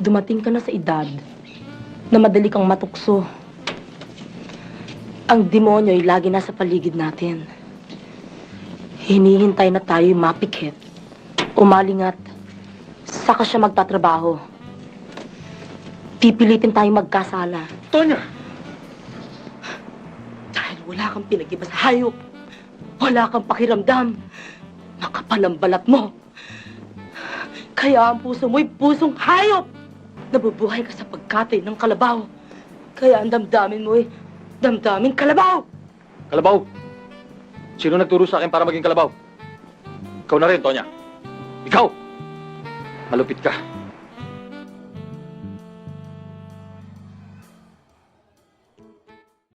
Dumating ka na sa edad na madali kang matukso. Ang demonyo ay lagi nasa paligid natin. Hinihintay na tayo'y mapikit, umalingat, saka siya magtatrabaho. Pipilitin tayong magkasala. Tonya! Dahil wala kang pinag-iba sa hayop. Wala kang pakiramdam. Makapal ang balat mo. Kaya ang puso mo'y pusong hayop. Nabubuhay ka sa pagkatay ng kalabaw. Kaya ang damdamin mo'y damdaming kalabaw. Kalabaw! Sino nagturo sa akin para maging kalabaw? Ikaw na rin, Tonya. Ikaw! Malupit ka.